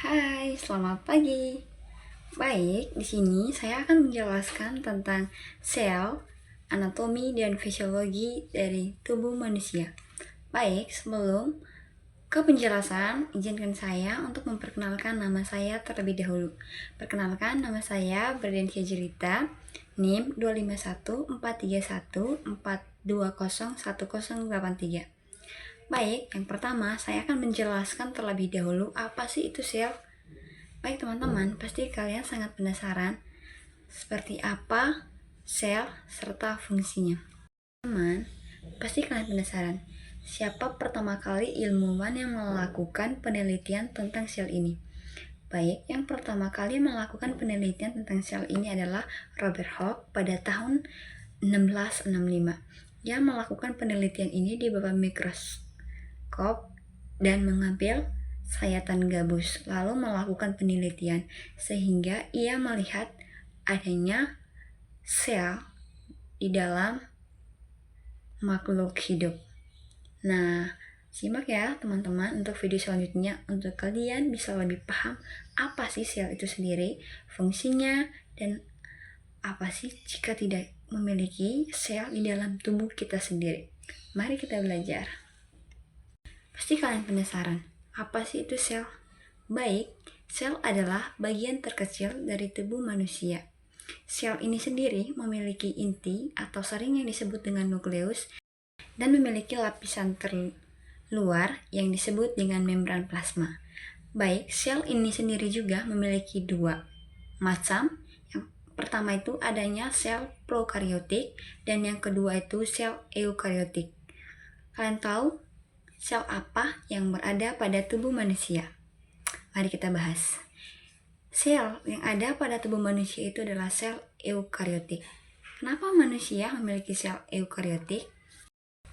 Hai, selamat pagi. Baik, di sini saya akan menjelaskan tentang sel, anatomi, dan fisiologi dari tubuh manusia. Baik, sebelum ke penjelasan, izinkan saya untuk memperkenalkan nama saya terlebih dahulu. Perkenalkan, nama saya Berdensia Jelita, NIM 25141420103. Baik, yang pertama saya akan menjelaskan terlebih dahulu apa sih itu sel. Baik teman-teman, pasti kalian sangat penasaran seperti apa sel serta fungsinya. Teman, pasti kalian penasaran siapa pertama kali ilmuwan yang melakukan penelitian tentang sel ini. Baik, yang pertama kali melakukan penelitian tentang sel ini adalah Robert Hooke pada tahun 1665. Dia melakukan penelitian ini di bawah mikroskop dan mengambil sayatan gabus, lalu melakukan penelitian sehingga ia melihat adanya sel di dalam makhluk hidup. Nah, simak ya teman-teman untuk video selanjutnya untuk kalian bisa lebih paham apa sih sel itu sendiri, fungsinya, dan apa sih jika tidak memiliki sel di dalam tubuh kita sendiri. Mari kita belajar. Pasti kalian penasaran, apa sih itu sel? Baik, sel adalah bagian terkecil dari tubuh manusia. Sel ini sendiri memiliki inti atau sering yang disebut dengan nukleus dan memiliki lapisan terluar yang disebut dengan membran plasma. Baik, sel ini sendiri juga memiliki dua macam. Yang pertama itu adanya sel prokariotik dan yang kedua itu sel eukariotik. Kalian tahu sel apa yang berada pada tubuh manusia? Mari kita bahas. Sel yang ada pada tubuh manusia itu adalah sel eukariotik. Kenapa manusia memiliki sel eukariotik?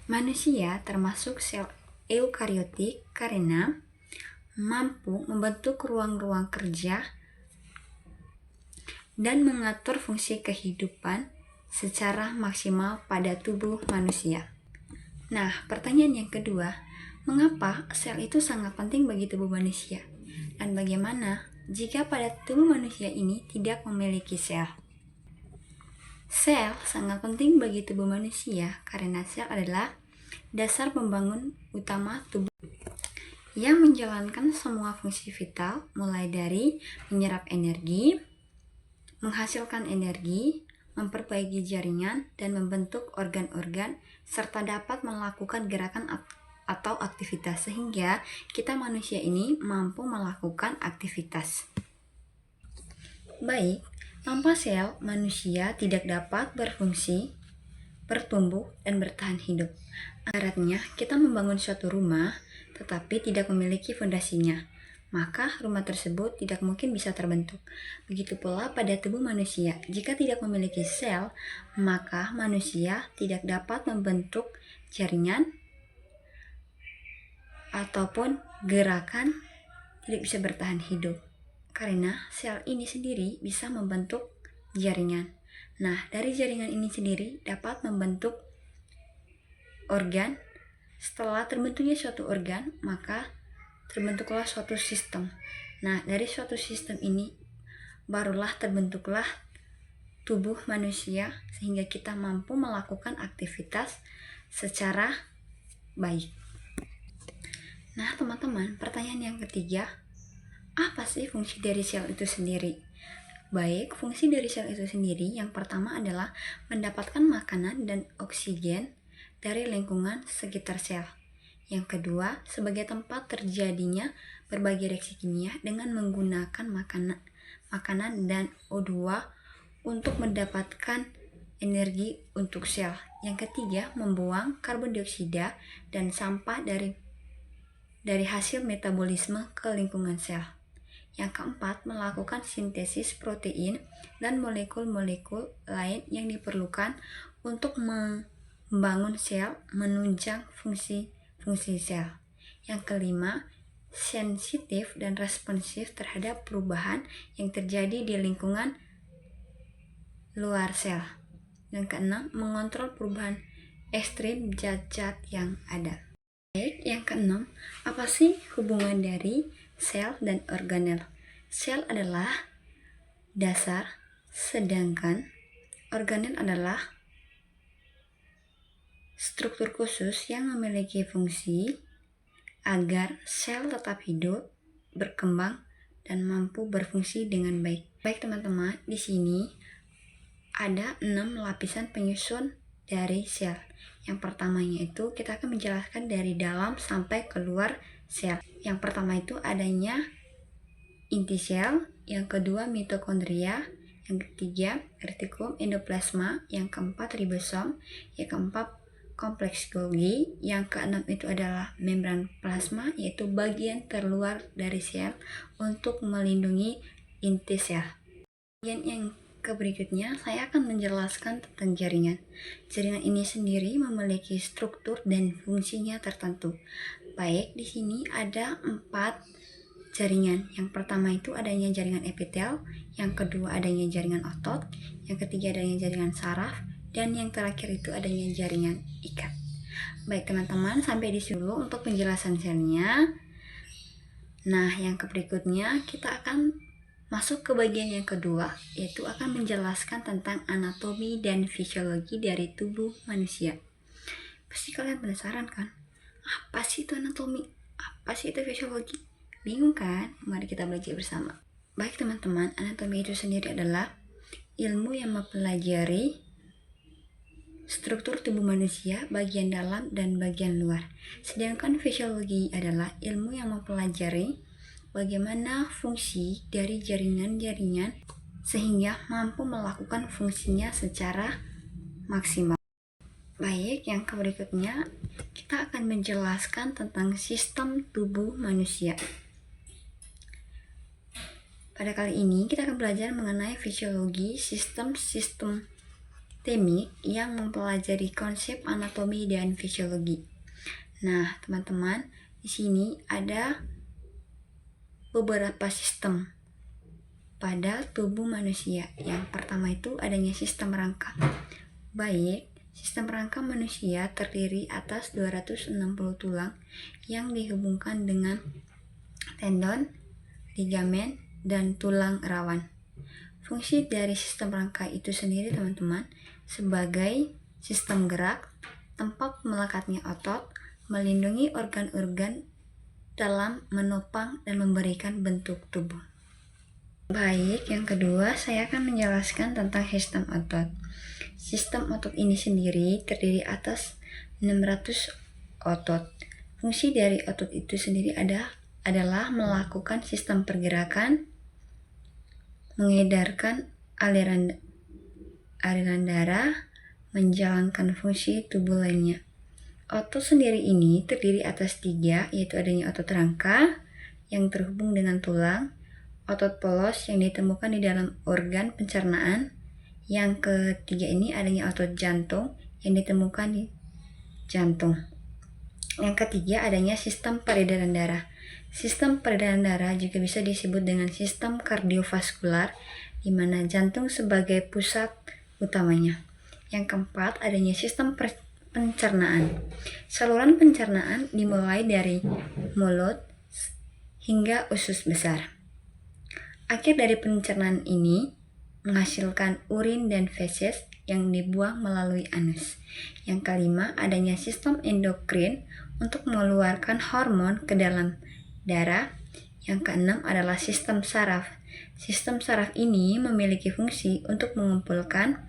Manusia termasuk sel eukariotik karena mampu membentuk ruang-ruang kerja dan mengatur fungsi kehidupan secara maksimal pada tubuh manusia. Nah, pertanyaan yang kedua, mengapa sel itu sangat penting bagi tubuh manusia? Dan bagaimana jika pada tubuh manusia ini tidak memiliki sel? Sel sangat penting bagi tubuh manusia karena sel adalah dasar pembangun utama tubuh yang menjalankan semua fungsi vital mulai dari menyerap energi, menghasilkan energi, memperbaiki jaringan, dan membentuk organ-organ, serta dapat melakukan gerakan atau aktivitas sehingga kita manusia ini mampu melakukan aktivitas. Baik, tanpa sel, manusia tidak dapat berfungsi, bertumbuh, dan bertahan hidup. Ibaratnya, kita membangun suatu rumah, tetapi tidak memiliki fondasinya, maka rumah tersebut tidak mungkin bisa terbentuk. Begitu pula pada tubuh manusia, jika tidak memiliki sel, maka manusia tidak dapat membentuk jaringan ataupun gerakan, tidak bisa bertahan hidup. Karena sel ini sendiri bisa membentuk jaringan. Nah, dari jaringan ini sendiri dapat membentuk organ. Setelah terbentuknya suatu organ, maka terbentuklah suatu sistem. Nah, dari suatu sistem ini barulah terbentuklah tubuh manusia sehingga kita mampu melakukan aktivitas secara baik. Nah, teman-teman, pertanyaan yang ketiga, apa sih fungsi dari sel itu sendiri? Baik, fungsi dari sel itu sendiri yang pertama adalah mendapatkan makanan dan oksigen dari lingkungan sekitar sel. Yang kedua, sebagai tempat terjadinya berbagai reaksi kimia dengan menggunakan makanan dan O2 untuk mendapatkan energi untuk sel. Yang ketiga, membuang karbon dioksida dan sampah dari hasil metabolisme ke lingkungan sel. Yang keempat, melakukan sintesis protein dan molekul-molekul lain yang diperlukan untuk membangun sel, menunjang fungsi sel. Yang kelima, sensitif dan responsif terhadap perubahan yang terjadi di lingkungan luar sel. Yang keenam, mengontrol perubahan ekstrim zat-zat yang ada. Baik, yang keenam, apa sih hubungan dari sel dan organel. Sel adalah dasar, sedangkan organel adalah struktur khusus yang memiliki fungsi agar sel tetap hidup, berkembang, dan mampu berfungsi dengan baik. Baik teman-teman, di sini ada 6 lapisan penyusun dari sel. Yang pertamanya itu kita akan menjelaskan dari dalam sampai keluar sel. Yang pertama itu adanya inti sel, yang kedua mitokondria, yang ketiga retikulum endoplasma, yang keempat ribosom, yang keempat kompleks Golgi, yang keenam itu adalah membran plasma, yaitu bagian terluar dari sel untuk melindungi inti sel. Bagian yang berikutnya saya akan menjelaskan tentang jaringan. Jaringan ini sendiri memiliki struktur dan fungsinya tertentu. Baik, di sini ada 4 jaringan. Yang pertama itu adanya jaringan epitel, yang kedua adanya jaringan otot, yang ketiga adanya jaringan saraf, dan yang terakhir itu adanya jaringan ikat. Baik teman-teman, sampai di sini dulu untuk penjelasan selnya. Nah, yang berikutnya kita akan masuk ke bagian yang kedua, yaitu akan menjelaskan tentang anatomi dan fisiologi dari tubuh manusia. Pasti kalian penasaran kan? Apa sih itu anatomi? Apa sih itu fisiologi? Bingung kan? Mari kita belajar bersama. Baik teman-teman, anatomi itu sendiri adalah ilmu yang mempelajari struktur tubuh manusia, bagian dalam dan bagian luar. Sedangkan fisiologi adalah ilmu yang mempelajari bagaimana fungsi dari jaringan-jaringan sehingga mampu melakukan fungsinya secara maksimal. Baik, yang berikutnya kita akan menjelaskan tentang sistem tubuh manusia. Pada kali ini kita akan belajar mengenai fisiologi sistem temik yang mempelajari konsep anatomi dan fisiologi. Nah, teman-teman, di sini ada beberapa sistem pada tubuh manusia. Yang pertama itu adanya sistem rangka. Baik, sistem rangka manusia terdiri atas 260 tulang yang dihubungkan dengan tendon, ligamen, dan tulang rawan. Fungsi dari sistem rangka itu sendiri teman-teman sebagai sistem gerak, tempat melekatnya otot, melindungi organ-organ dalam menopang dan memberikan bentuk tubuh. Baik, yang kedua saya akan menjelaskan tentang sistem otot. Sistem otot ini sendiri terdiri atas 600 otot. Fungsi dari otot itu sendiri adalah melakukan sistem pergerakan, mengedarkan aliran darah, menjalankan fungsi tubuh lainnya. Otot sendiri ini terdiri atas 3, yaitu adanya otot rangka yang terhubung dengan tulang, otot polos yang ditemukan di dalam organ pencernaan, yang ketiga ini adanya otot jantung yang ditemukan di jantung. Yang ketiga adanya sistem peredaran darah. Sistem peredaran darah juga bisa disebut dengan sistem kardiovaskular, di mana jantung sebagai pusat utamanya. Yang keempat adanya sistem pencernaan. Saluran pencernaan dimulai dari mulut hingga usus besar. Akhir dari pencernaan ini menghasilkan urin dan feses yang dibuang melalui anus. Yang kelima adanya sistem endokrin untuk mengeluarkan hormon ke dalam darah. Yang keenam adalah sistem saraf. Sistem saraf ini memiliki fungsi untuk mengumpulkan,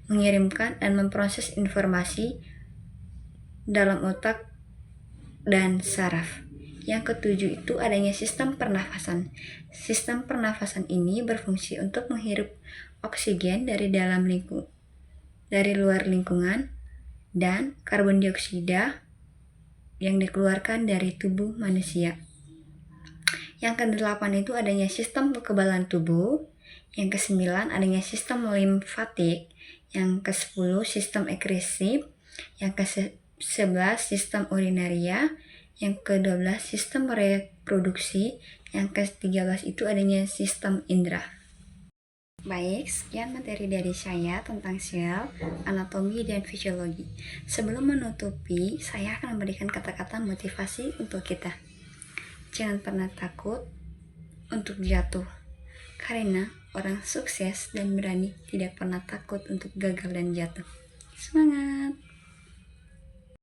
mengirimkan, dan memproses informasi dalam otak dan saraf. Yang ketujuh itu adanya sistem pernafasan. Sistem pernafasan ini berfungsi untuk menghirup oksigen dari luar lingkungan dan karbon dioksida yang dikeluarkan dari tubuh manusia. Yang kedelapan itu adanya sistem kekebalan tubuh. Yang kesembilan adanya sistem limfatik. Yang ke-10 sistem ekskresif. Yang ke-11 sistem urinaria. Yang ke-12 sistem reproduksi. Yang ke-13 itu adanya sistem indera. Baik, sekian materi dari saya tentang sel, anatomi, dan fisiologi. Sebelum menutupi, saya akan memberikan kata-kata motivasi untuk kita. Jangan pernah takut untuk jatuh, karena orang sukses dan berani tidak pernah takut untuk gagal dan jatuh. Semangat!